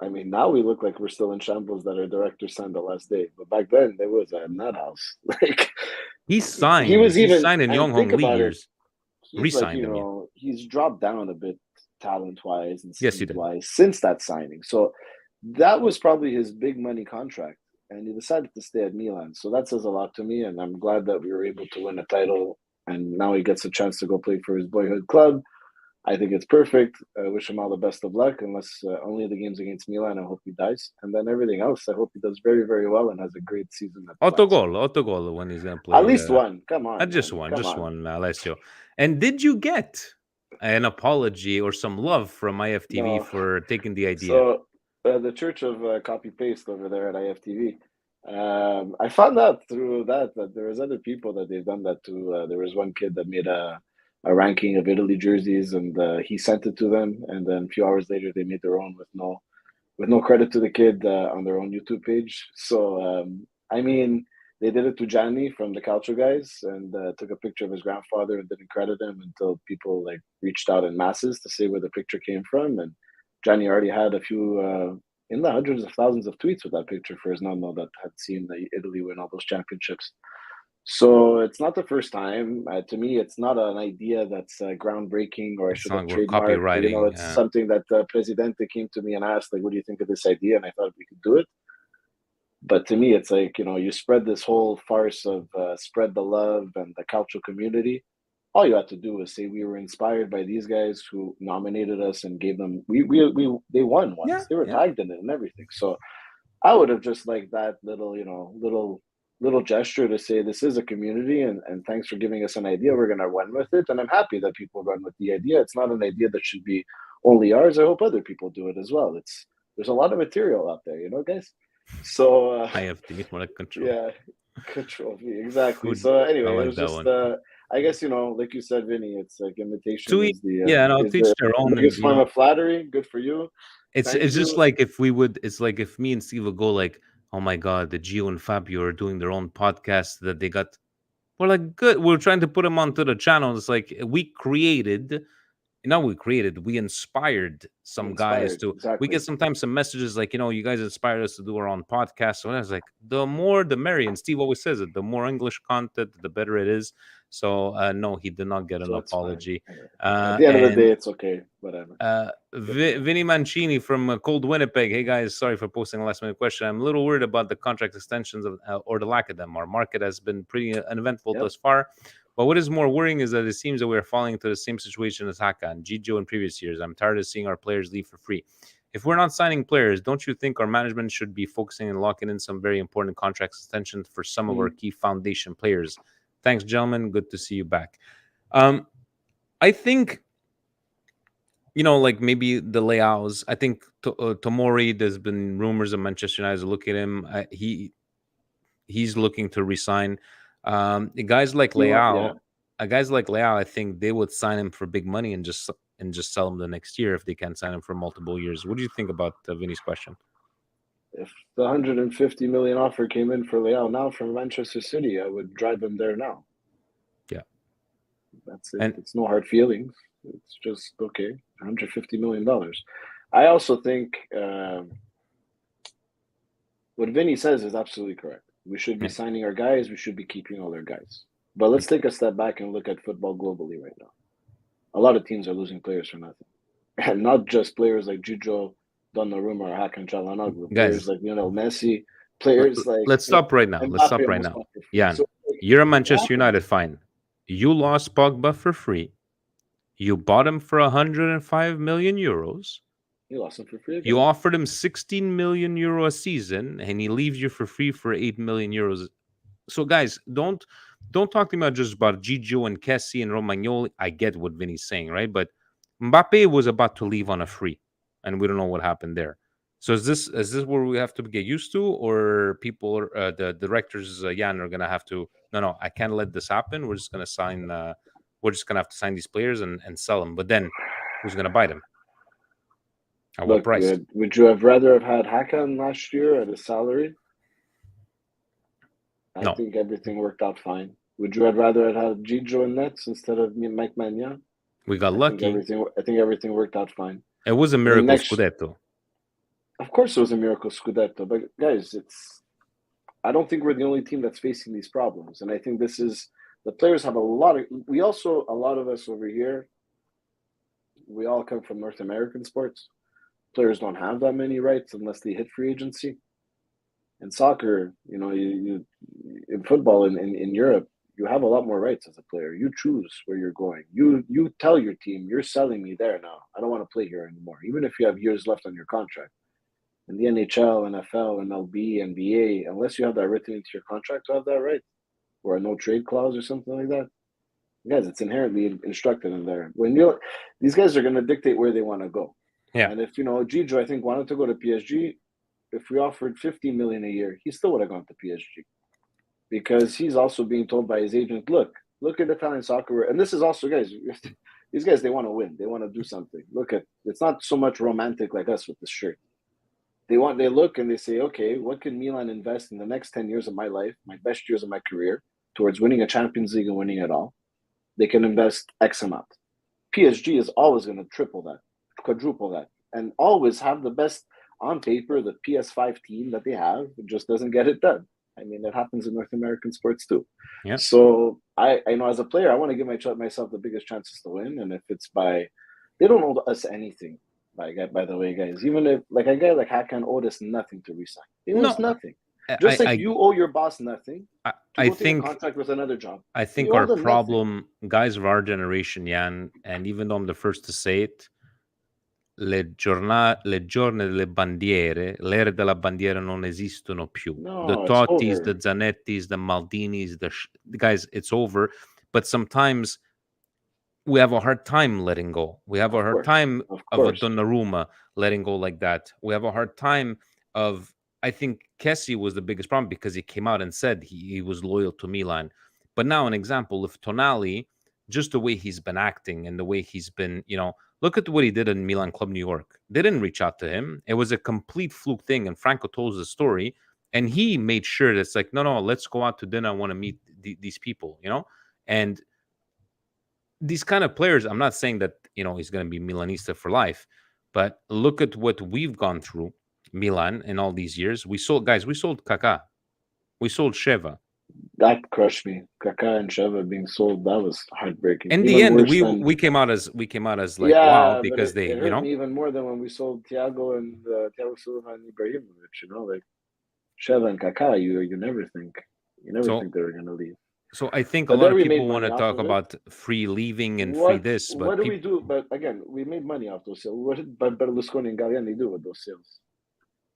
I mean, now we look like we're still in shambles that our director signed the last day, but back then there was a nut house. Like He he signed. was He even, signed in and Young think Hong Lee about it. years. He's like, Re-signed him. Yeah. he's dropped down a bit talent wise and Yes, he speed did. wise since that signing. So that was probably his big money contract. And he decided to stay at Milan. So that says a lot to me. And I'm glad that we were able to win a title. And now he gets a chance to go play for his boyhood club. I think it's perfect. I wish him all the best of luck, unless only the games against Milan. I hope he dies. And then everything else, I hope he does very, very well and has a great season at Lazio. Autogol when he's going to At play. least one. Come on, Just man. one, Come just on. one, Alessio. And did you get an apology or some love from IFTV No. for taking the idea? So the Church of Copy Paste over there at IFTV. I found out through that there was other people that they've done that to. There was one kid that made a ranking of Italy jerseys, and he sent it to them. And then a few hours later, they made their own with no credit to the kid on their own YouTube page. So I mean, they did it to Gianni from the Calcio guys, and took a picture of his grandfather and didn't credit him until people like reached out in masses to say where the picture came from. And Gianni already had a few in the hundreds of thousands of tweets with that picture for his nonno that had seen Italy win all those championships. So it's not the first time. To me, it's not an idea that's groundbreaking or I It's should not have like we're trademarked. copywriting. It's something that Presidente came to me and asked, like, what do you think of this idea? And I thought we could do it. But to me, it's like, you spread this whole farce of spread the love and the cultural community. All you had to do was say we were inspired by these guys who nominated us and gave them. They won Yeah, once. They were yeah. tagged in it and everything. So I would have just liked that little, little gesture to say this is a community and thanks for giving us an idea. We're gonna run with it. And I'm happy that people run with the idea. It's not an idea that should be only ours. I hope other people do it as well. There's a lot of material out there, guys. So IFTV more like control. yeah, control V, exactly. Food. So I anyway, it like was that just one. I guess like you said, Vinny, it's like imitation To each, is the yeah, no, is to each the their own, and biggest form of flattery. Good for you. Thank it's just you. like if we would. It's like if me and Steve would go like, "Oh my God, the Gio and Fabio are doing their own podcast that they got." We're like, good. We're trying to put them onto the channel. It's like we inspired You some guys inspired to. We exactly. get sometimes some messages like, you guys inspired us to do our own podcast. So I was like, the more the merrier. And Steve always says it: the more English content, the better it is. So no, he did not get an So it's fine. apology. At the end of the day, And it's okay. Whatever. Good for him. Vinny Mancini from Cold Winnipeg. Hey guys, sorry for posting a last minute question. I'm a little worried about the contract extensions or the lack of them. Our market has been pretty uneventful Yep. thus far. But what is more worrying is that it seems that we are falling into the same situation as Haka and Gigio in previous years. I'm tired of seeing our players leave for free. If we're not signing players, don't you think our management should be focusing and locking in some very important contract extensions for some of our key foundation players? Thanks, gentlemen. Good to see you back. I think, like maybe the Leaos. I think Tomori, there's been rumors of Manchester United look at him. He's looking to resign. Guys like Leao, I think they would sign him for big money and just sell him the next year if they can't sign him for multiple years. What do you think about Vinny's question? If the 150 million offer came in for Leao now from Manchester City, I would drive him there now. Yeah, that's it. It's no hard feelings. It's just okay. $150 million. I also think what Vinny says is absolutely correct. We should be signing our guys. We should be keeping all their guys. But let's take a step back and look at football globally right now. A lot of teams are losing players for nothing. And not just players like Gigio, Donnarumma, or Hakan Çalhanoğlu. Players like Lionel Messi. Players like... Let's stop right now. Yeah, so, you're a Manchester United, fine. You lost Pogba for free. You bought him for 105 million euros. You lost him for free again. You offered him 16 million euro a season, and he leaves you for free for 8 million euros. So, guys, don't talk to me about Gigio and Kessie and Romagnoli. I get what Vinny's saying, right? But Mbappe was about to leave on a free, and we don't know what happened there. So, is this where we have to get used to, or people, the directors, Yann, are gonna have to? No, I can't let this happen. We're just gonna sign. We're just gonna have to sign these players and sell them. But then, who's gonna buy them? At what price? Would you have rather have had Hakan last year at a salary? I think everything worked out fine. Would you have rather have had Gigio and Nets instead of Mike Maignan? We got lucky. I think everything worked out fine. It was a miracle Scudetto. Of course it was a miracle Scudetto. But guys, I don't think we're the only team that's facing these problems. And I think the players have a lot of us over here, we all come from North American sports. Players don't have that many rights unless they hit free agency. In soccer, you in football in Europe, you have a lot more rights as a player. You choose where you're going. You tell your team, you're selling me there now. I don't want to play here anymore, even if you have years left on your contract. In the NHL, NFL, MLB, NBA, unless you have that written into your contract to have that right, or a no trade clause or something like that, guys, it's inherently instructed in there. These guys are going to dictate where they want to go. Yeah. And if Gigio, I think, wanted to go to PSG, if we offered 15 million a year, he still would have gone to PSG, because he's also being told by his agent, look at Italian soccer, and this is also, guys, these guys, they want to win, they want to do something. It's not so much romantic like us with this shirt. They look and they say, okay, what can Milan invest in the next 10 years of my life, my best years of my career, towards winning a Champions League and winning it all? They can invest X amount. PSG is always going to triple that, quadruple that, and always have the best on paper, the PS5 team that they have. It just doesn't get it done. I mean, that happens in North American sports too. Yeah. So I know as a player, I want to give myself the biggest chances to win. And if it's they don't owe us anything. By the way, guys, even if like a guy like Hakan owed us nothing to resign. It was nothing. Just you owe your boss nothing. I think a contract with another job. I think our problem, guys of our generation, Yann, and even though I'm the first to say it, le giorni delle bandiere, l'era della bandiera non esistono più. No, the Tottis, the Zanettis, the Maldinis, the guys, it's over. But sometimes we have a hard time letting go. We have a hard time of a Donnarumma letting go like that. We have a hard time of, I think Kessie was the biggest problem because he came out and said he was loyal to Milan. But now an example of Tonali, just the way he's been acting and the way he's been, look at what he did in Milan Club New York. They didn't reach out to him. It was a complete fluke thing. And Franco told us the story. And he made sure that it's like, no, let's go out to dinner. I want to meet these people, And these kind of players, I'm not saying that, he's going to be Milanista for life. But look at what we've gone through, Milan, in all these years. We sold Kaká. We sold Sheva. That crushed me. Kaká and Sheva being sold, that was heartbreaking. In the Even end, worse we than we came out as like wow yeah, but because they it hurt me even more than when we sold Thiago and Thiago Silva and Ibrahimovic. Like Sheva and Kaká, you never so think they were gonna leave. so I think a But lot then of we people made want money to off talk of it. about free leaving and free this, What but do we people do? But again, we made money off those sales. What did Berlusconi and Galliani do with those sales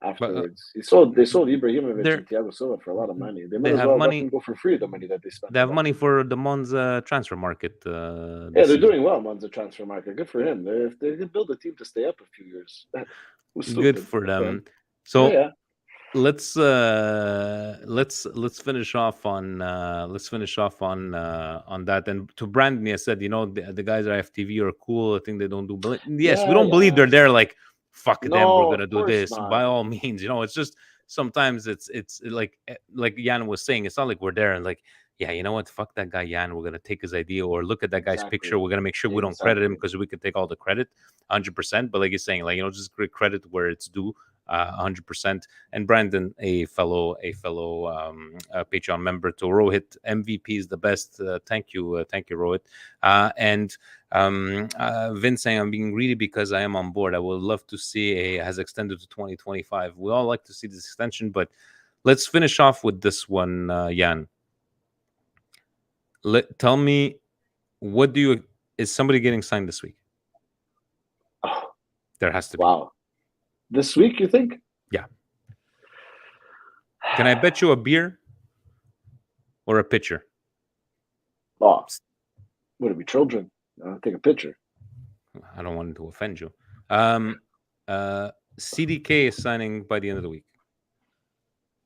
but afterwards? They sold Ibrahimovic they're and Thiago Silva for a lot of money. They they might as have well let them money. go for free. The money that they spent They on have that. money for the Monza transfer market Yeah, this they're season. doing well on the transfer market. Good for him. If they could build a team to stay up a few years, it was Good stupid. for Good for him. them. So Yeah. let's finish off on on that. And to Brandon, I said, the guys at FTV are cool. I think they don't do. Yes, we Yeah, don't believe they're yeah. there. Like fuck them, we're No, gonna of do course this by not. all means. It's just sometimes it's like Jan was saying. It's not like we're there and like. Yeah, you know what? Fuck that guy Jan. We're gonna take his idea, or look at that guy's picture. Exactly. We're gonna make sure we don't credit him Exactly. because we can take all the credit, 100%. But like you're saying, like just credit where it's due, 100%. And Brandon, a fellow Patreon member, to Rohit, MVP is the best. Thank you, Rohit. And Vince saying, I'm being greedy because I am on board. I would love to see has extended to 2025. We all like to see this extension, but let's finish off with this one, Jan. Tell me, is somebody getting signed this week? Oh, There has to be. wow. This week, you think? Yeah. Can I bet you a beer or a pitcher? Oh, would it be children? I'll take a picture. I don't want to offend you. CDK is signing by the end of the week.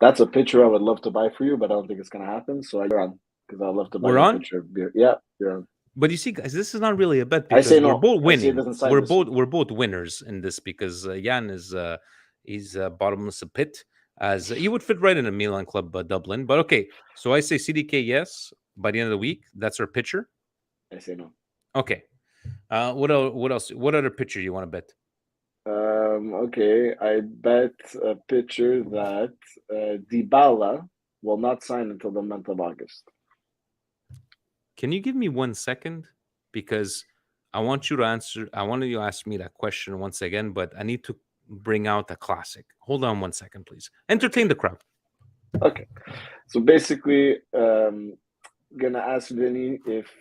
That's a picture I would love to buy for you, but I don't think it's going to happen. So you're on, because I'd love to buy We're you a on? picture of beer. Yeah, you're on. But you see, guys, this is not really a bet I say because we're no. both I say it winning. doesn't sign this week. We're both winners in this because Jan is he's bottomless a pit, as he would fit right in a Milan club, Dublin. But okay, so I say CDK yes by the end of the week. That's our pitcher. I say no. Okay. What else? What other pitcher you want to bet? Okay, I bet a pitcher that Dybala will not sign until the month of August. Can you give me 1 second? Because I want you to answer. I want you to ask me that question once again, but I need to bring out a classic. Hold on 1 second, please. Entertain the crowd. Okay, so basically, gonna ask Vinny if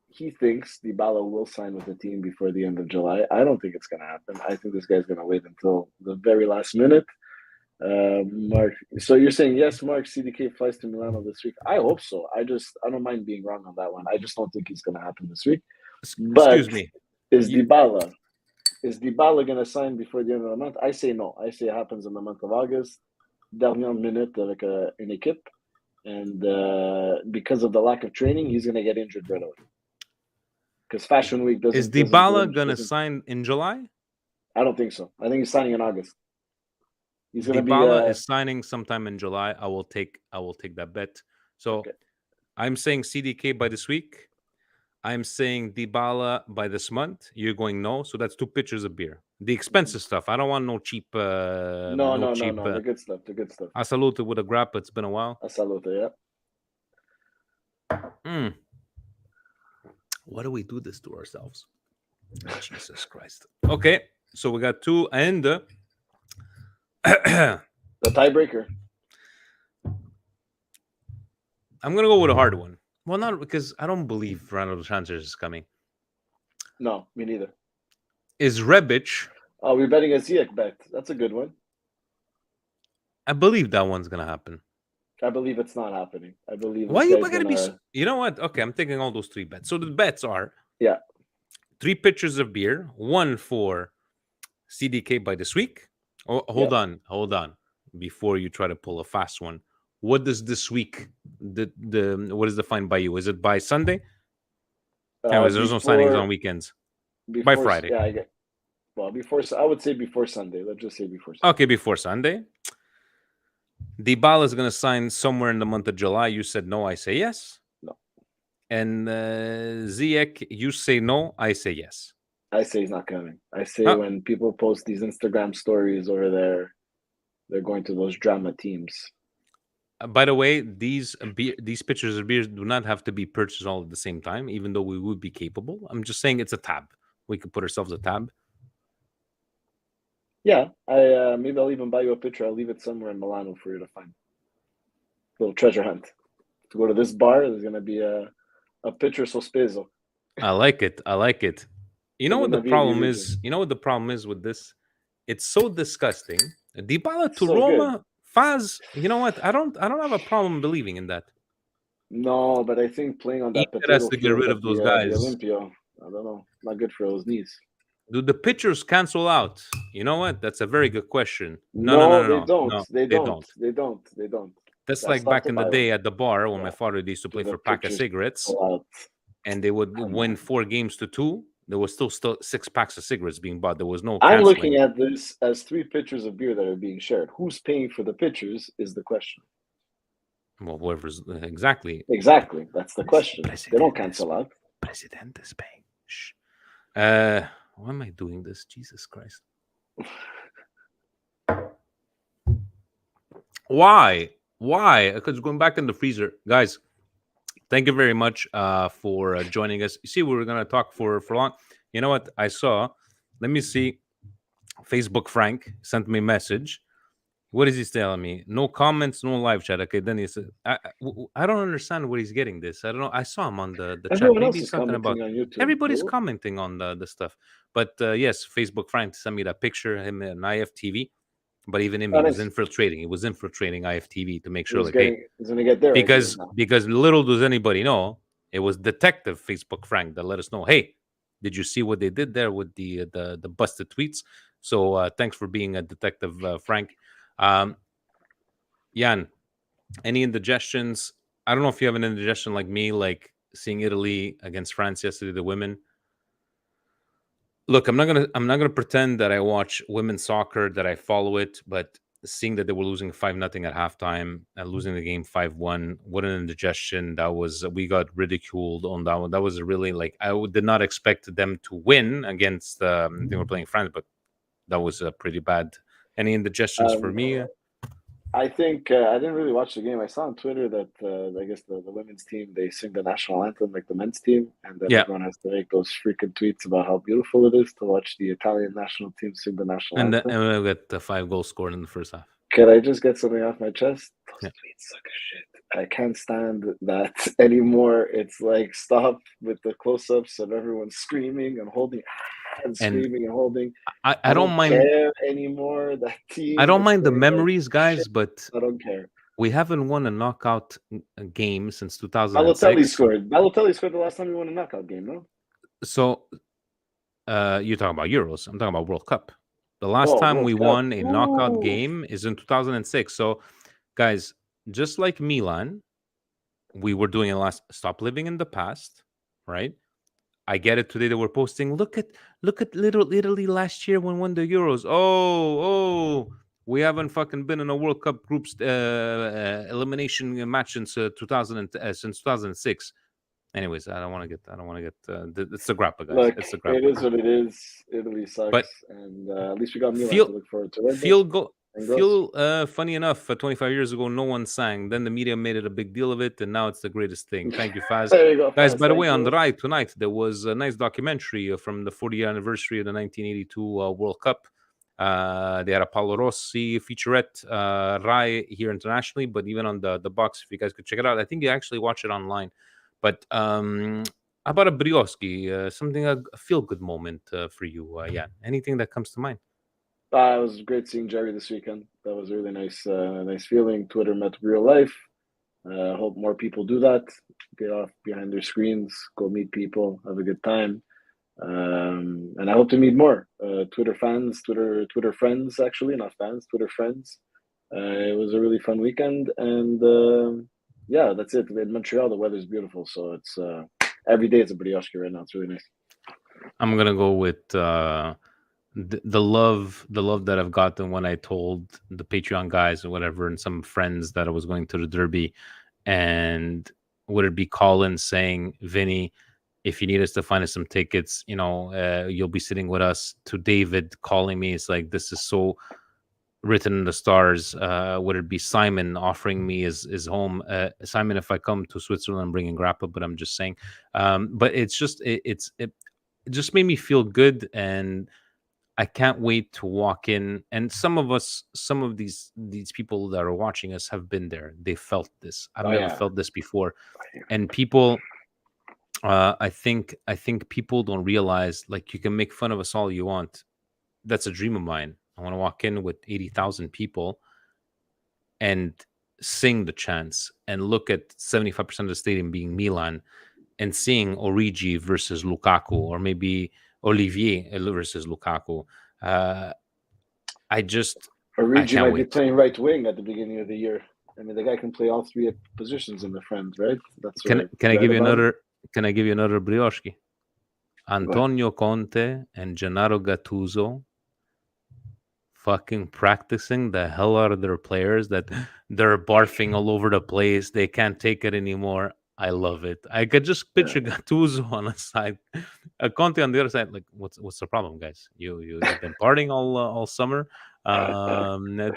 he thinks Dybala will sign with the team before the end of July. I don't think it's gonna happen. I think this guy's gonna wait until the very last minute. Mark, so you're saying yes, Mark, CDK flies to Milano this week? I hope so. I don't mind being wrong on that one. I just don't think it's going to happen this week. But Excuse me. is Dybala going to sign before the end of the month? I say no. I say it happens in the month of August. Dernière minute avec une équipe, and because of the lack of training, he's going to get injured right away. Because Fashion Week doesn't. Is Dybala going to sign in July? I don't think so. I think he's signing in August. He's going to be. Dybala is signing sometime in July. I will take that bet. So Okay. I'm saying CDK by this week. I'm saying Dybala by this month. You're going no. So that's 2 pitchers of beer. The expensive stuff. I don't want no cheap. No. The good stuff. The good stuff. I salute it with a grappa. It's been a while. I salute it. Yeah. Why do we do this to ourselves? Jesus Christ. Okay. So we got 2 and the tiebreaker. I'm gonna go with a hard one. Well, not because I don't believe Ronaldo Sanchez is coming. No, me neither. Is Rebic? Oh, we're betting a Ziyech bet. That's a good one. I believe that one's gonna happen. I believe it's not happening. I believe. Why you gotta be? You know what? Okay, I'm taking all those 3 bets. So the bets are 3 pitchers of beer, 1 for CDK by this week. Oh, hold on. Before you try to pull a fast one, what does this week what is defined by you? Is it by Sunday? Anyways, there's no signings on weekends. By Friday. Yeah, I get. Well, I would say before Sunday. Let's just say before Sunday. Okay, before Sunday. Dybala is going to sign somewhere in the month of July. You said no. I say yes. No. And Ziyech, you say no. I say yes. I say he's not coming. I say when people post these Instagram stories over there, they're going to those drama teams. By the way, these pitchers of beers do not have to be purchased all at the same time, even though we would be capable. I'm just saying it's a tab. We could put ourselves a tab. Yeah, I maybe I'll even buy you a picture. I'll leave it somewhere in Milano for you to find. Little treasure hunt. To go to this bar, there's gonna be a picture sospeso. I like it. I like it. You know In what the the Navivi problem region. is? You know what the problem is with this? It's so disgusting. Dybala to So good. Roma, Faz. You know what? I don't have a problem believing in that. No, but I think playing on that Inter has potato to get field rid at of those the guys. Olympia, I don't know. Not good for those knees. Do the pitchers cancel out? You know what? That's a very good question. No, no, no, No, no, they no, don't. no. They They don't. don't. They don't. They don't. That's I like stopped back to in the buy one. day at the bar when my Yeah. father used to play Do the for pack of pictures cigarettes, go out? and they would Come win on. 4 games to 2. There was still 6 packs of cigarettes being bought. There was no I'm looking canceling. at this as 3 pitchers of beer that are being shared. Who's paying for the pitchers is the question. Well, whoever's exactly. Exactly. That's the question. They don't Presidente cancel out. Presidente is paying. Shh. Why am I doing this? Jesus Christ. Why? Because going back in the freezer, guys. Thank you very much for joining us. You see, we were gonna talk for long. You know what? I saw. Let me see. Facebook Frank sent me a message. What is he telling me? No comments, no live chat. Okay, then he said, I don't understand where he's getting this. I don't know. I saw him on the chat. Everyone Maybe else he's is talking about commenting on YouTube. everybody's Cool. commenting on the stuff. But yes, Facebook Frank sent me that picture, him in IFTV. But even him, he was Honest. infiltrating. He was infiltrating IFTV to make sure, He's like, hey, gonna get their ideas because now. little does anybody know, it was Detective Facebook Frank that let us know, hey, did you see what they did there with the busted tweets? So thanks for being a detective, Frank. Jan, any indigestions? I don't know if you have an indigestion like me, like seeing Italy against France yesterday, the women. Look, I'm not gonna pretend that I watch women's soccer, that I follow it, but seeing that they were losing 5-0 at halftime and losing the game 5-1, what an indigestion. That was, we got ridiculed on that one. That was really, like, did not expect them to win against they were playing France, but that was pretty bad. Any indigestions for me? I think I didn't really watch the game. I saw on Twitter that I guess the women's team, they sing the national anthem like the men's team, and then Yeah. everyone has to make those freaking tweets about how beautiful it is to watch the Italian national team sing the national anthem. And we got the 5 goals scored in the first half. Can I just get something off my chest? Those Yeah. tweets suck as shit. I can't stand that anymore. It's like, stop with the close-ups of everyone screaming and holding and screaming and holding. I don't mind care anymore. That team. I don't mind the playing memories, like guys, shit. but I don't care. we haven't won a knockout game since Balotelli 2006. scored. Balotelli scored the last time we won a knockout game, no? So you're talking about Euros. I'm talking about World Cup. The last time World we Cup. won a knockout Ooh. game is in 2006. So, guys, just like Milan, we were doing a last. Stop living in the past, right? I get it. Today they were posting. Look at little Italy last year when won the Euros. Oh, we haven't fucking been in a World Cup groups elimination match since 2006. Anyways, I don't want to get. It's the grappa, guys. Look, It's the grappa. it is what it is. Italy sucks, But and at least we got Milan to look forward to. Feel funny enough, 25 years ago, no one sang. Then the media made it a big deal of it, and now it's the greatest thing. Thank you, Faz. There you go, Guys, Faz. by the way, Thank on you. the right tonight, there was a nice documentary from the 40th anniversary of the 1982 World Cup. They had a Paolo Rossi featurette, Rai here internationally, but even on the box, if you guys could check it out. I think you actually watch it online. But how about a Brioski, something, a feel-good moment for you, Jan? Anything that comes to mind? It was great seeing Jerry this weekend. That was a really nice, nice feeling. Twitter met real life. Hope more people do that. Get off behind their screens, go meet people, have a good time. And I hope to meet more Twitter fans, Twitter friends, actually, not fans, Twitter friends. It was a really fun weekend, and yeah, that's it. In Montreal, the weather's beautiful, so it's every day it's a brioche right now. It's really nice. I'm gonna go with the love that I've gotten when I told the Patreon guys or whatever and some friends that I was going to the Derby, and would it be Colin saying, Vinny, if you need us to find us some tickets, you'll be sitting with us, to David calling me. It's like, this is so written in the stars. Would it be Simon offering me his home? Simon, if I come to Switzerland, I'm bringing grappa, but I'm just saying. But it's just it just made me feel good, and I can't wait to walk in. And some of these people that are watching us have been there. They felt this. I've Oh never yeah. felt this before, and people. I think people don't realize, like, you can make fun of us all you want. That's a dream of mine. I want to walk in with 80,000 people and sing the chants and look at 75% of the stadium being Milan and seeing Origi versus Lukaku, or maybe Olivier versus Lukaku. Uh, I just, I Origi can't might be wait. playing right wing at the beginning of the year. I mean, the guy can play all three positions in the Friends, right? That's what I Can I read give you about him. another? Can I give you another brioche? But Antonio Conte and Gennaro Gattuso fucking practicing the hell out of their players, that they're barfing all over the place. They can't take it anymore. I love it. I could just yeah. picture Gattuso on the side, Conte on the other side. Like, what's the problem, guys? You've been partying all summer.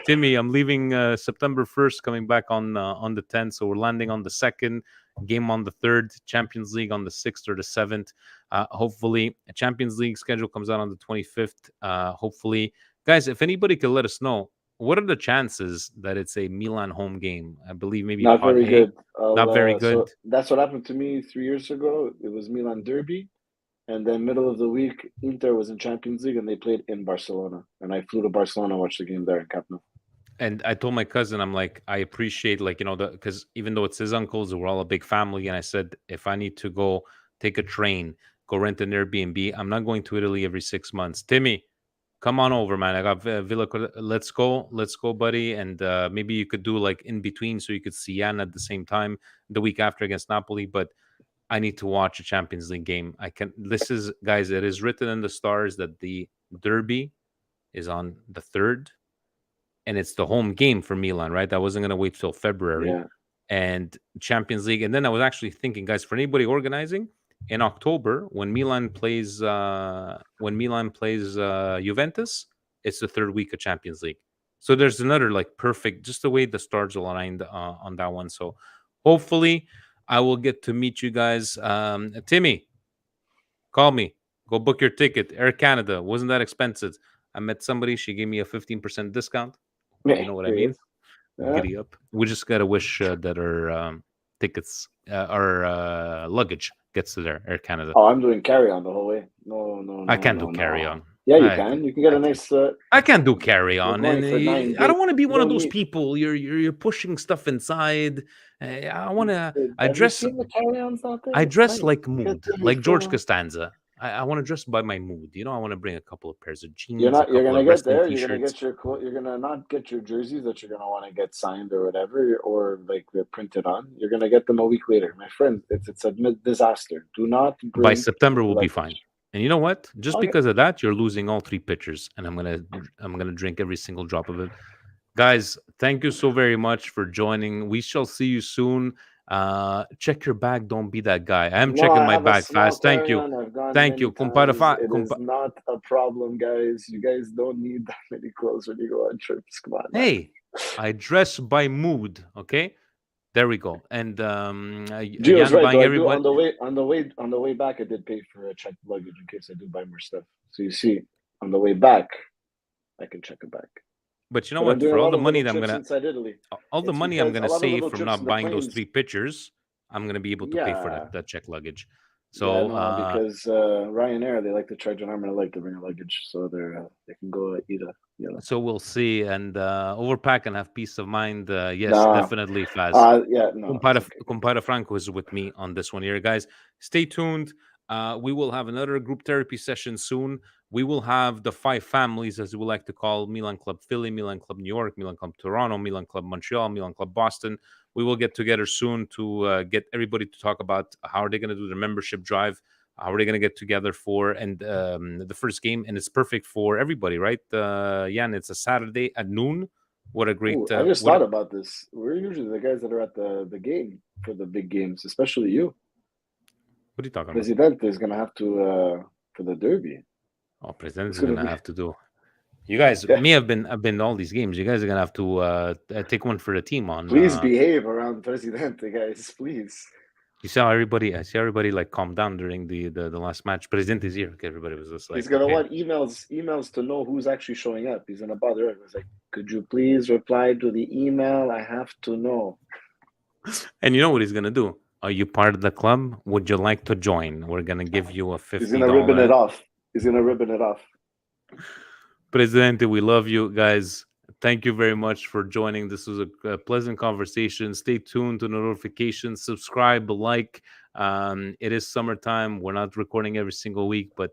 Timmy, I'm leaving September 1st, coming back on the 10th. So we're landing on the 2nd, game on the 3rd, Champions League on the 6th or the 7th. Hopefully, a Champions League schedule comes out on the 25th. Hopefully, guys, if anybody could let us know, what are the chances that it's a Milan home game? I believe maybe Not pot very A, good. I'll, not very so good. that's what happened to me 3 years ago. It was Milan Derby, and then middle of the week, Inter was in Champions League, and they played in Barcelona. And I flew to Barcelona and watched the game there in Camp Nou. And I told my cousin, I'm like, I appreciate, like, because even though it's his uncles, we're all a big family. And I said, if I need to go take a train, go rent an Airbnb, I'm not going to Italy every 6 months. Timmy, come on over, man. I got Villa. Let's go, buddy. And maybe you could do like in between, so you could see Yann at the same time the week after against Napoli. But I need to watch a Champions League game. I can. This is, guys. It is written in the stars that the derby is on the 3rd, and it's the home game for Milan. Right? I wasn't gonna wait till February, Yeah, and Champions League. And then I was actually thinking, guys, for anybody organizing in October when Milan plays Juventus, it's the 3rd week of Champions League. So there's another, like, perfect, just the way the stars aligned on that one. So hopefully I will get to meet you guys. Timmy, call me. Go book your ticket. Air Canada wasn't that expensive. I met somebody. She gave me a 15% discount. You know what I there he mean? is. Yeah. Giddy up. We just gotta wish that our tickets, our luggage gets to there, Air Canada. Oh, I'm doing carry on the whole way. No, no, I no, can't do no, carry no. on. Yeah, you I can. can't. You can get I a can't. nice. I can't do carry We're on, going and for 9 days. I don't want to be You one of don't those need. people. You're pushing stuff inside. I want to. I Have you dress. seen the carry-ons out there? I It's dress nice. like You get mood, there, you like George feel. Costanza. I want to dress by my mood. I want to bring a couple of pairs of You're jeans, a not. You're couple gonna of get wrestling there. You're gonna t-shirts. get your. You're gonna not get your jerseys that you're gonna want to get signed or whatever, or like they're printed on. You're gonna get them a week later, my friend. It's a disaster. Do not By bring September, we'll be fine. luggage. And you know what? Just Okay. because of that, you're losing all 3 pitchers, and I'm gonna drink every single drop of it. Guys, thank you so very much for joining. We shall see you soon. Check your bag. Don't be that guy. I am No, checking I my have a bag small fast. Thank you. carry-on. I've gone Thank many you. times. It is not a problem, guys. You guys don't need that many clothes when you go on trips. Come on, man. Hey, I dress by mood. Okay. There we go. And Gio's Jan right though. buying I do everybody. on the way back. I did pay for a checked luggage in case I do buy more stuff. So you see, on the way back, I can check it back. But you know But I'm what? doing For a all lot the of money little that I'm trips gonna, inside Italy. all the It's money I'm because a gonna lot of save little from trips in not the buying those planes. 3 pitchers, I'm gonna be able to pay for Yeah, that check luggage. yeah, So no, because Ryanair they like to charge an arm and a leg to bring a luggage, so they can go either. so we'll see. And overpack and have peace of mind. Yes, Nah, definitely, Faz. yeah, no, it's okay. Compara Franco is with me on this one here, guys. Stay tuned. We will have another group therapy session soon. We will have the 5 families, as we like to call: Milan Club Philly, Milan Club New York, Milan Club Toronto, Milan Club Montreal, Milan Club Boston. We will get together soon to get everybody to talk about how are they going to do their membership drive, how are they going to get together for, and the first game. And it's perfect for everybody, right? Jan, it's a Saturday at noon. What a great Ooh, I just what thought about this. We're usually the guys that are at the game for the big games, especially you. are you talking about? Presidente is gonna have to for the derby. Oh, Presidente It's is gonna gonna be have to do. You guys, Yeah. me, I've been to all these games. You guys are gonna have to take one for the team on. Please behave around Presidente, guys. Please. You saw everybody. I see everybody like calm down during the last match. President is here. Okay, everybody was just He's like, gonna okay. want emails to know who's actually showing up. He's gonna bother everyone. He's like, could you please reply to the email? I have to know. And you know what he's gonna do? Are you part of the club? Would you like to join? We're gonna give you a He's gonna ribbon $50. it off. He's gonna ribbon it off. Presidente, we love you guys. Thank you very much for joining. This was a pleasant conversation. Stay tuned to notifications, subscribe, like. It is summertime. We're not recording every single week, but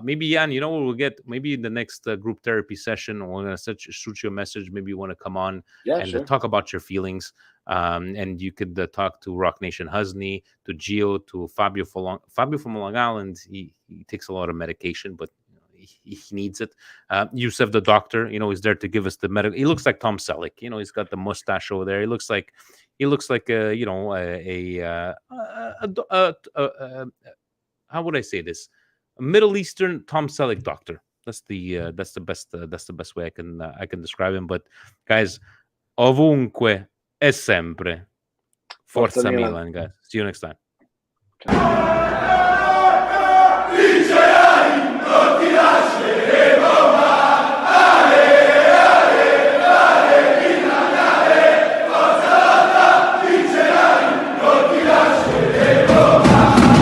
maybe, Jan, you know what we'll get? Maybe in the next group therapy session, we're going to shoot you a message. Maybe you want to come on and Sure. talk about your feelings. And you could talk to Rock Nation Husney, to Gio, to Fabio Fabio from Long Island. He takes a lot of medication, but he needs it. Yusef, the doctor, he's there to give us the medical. He looks like Tom Selleck. He's got the mustache over there. He looks like how would I say this? A Middle Eastern Tom Selleck doctor. That's the best way I can describe him. But guys, ovunque e sempre, Forza Forza Milan. Milan, guys. See you next time.